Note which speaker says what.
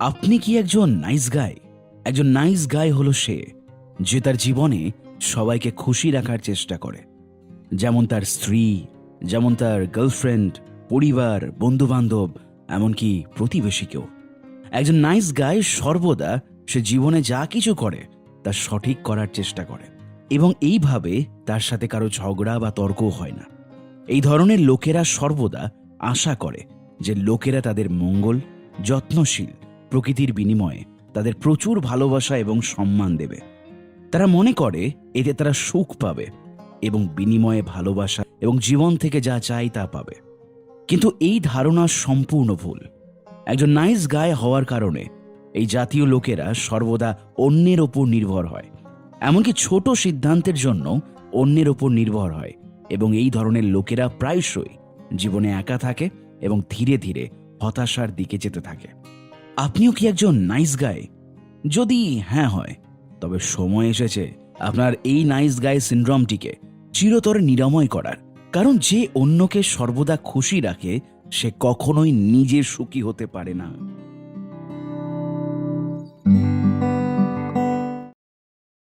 Speaker 1: আপনি কি একজন নাইস গাই? একজন নাইস গাই হলো সে যে তার জীবনে সবাইকে খুশি রাখার চেষ্টা করে, যেমন তার স্ত্রী, যেমন তার গার্লফ্রেন্ড, পরিবার, বন্ধুবান্ধব, এমনকি প্রতিবেশীকেও। একজন নাইস গাই সর্বদা সে জীবনে যা কিছু করে তা সঠিক করার চেষ্টা করে এবং এইভাবে তার সাথে কারো ঝগড়া বা তর্কও হয় না। এই ধরনের লোকেরা সর্বদা আশা করে যে লোকেরা তাদের মঙ্গল, যত্নশীল প্রকৃতির বিনিময়ে তাদের প্রচুর ভালোবাসা এবং সম্মান দেবে। তারা মনে করে এতে তারা সুখ পাবে এবং বিনিময়ে ভালোবাসা এবং জীবন থেকে যা চাই তা পাবে। কিন্তু এই ধারণা সম্পূর্ণ ভুল। একজন নাইস গায় হওয়ার কারণে এই জাতীয় লোকেরা সর্বদা অন্যের ওপর নির্ভর হয়, এমনকি ছোট সিদ্ধান্তের জন্য অন্যের ওপর নির্ভর হয় এবং এই ধরনের লোকেরা প্রায়শই জীবনে একা থাকে এবং ধীরে ধীরে হতাশার দিকে যেতে থাকে। আপনিও কি একজন নাইস গাই? যদি হ্যাঁ হয়, তবে সময় এসেছে আপনার এই নাইস গাই সিনড্রোমটিকে চিরতরে নিরাময় করার। কারণ যে অন্যকে সর্বদা খুশি রাখে সে কখনোই নিজে সুখী হতে পারে না।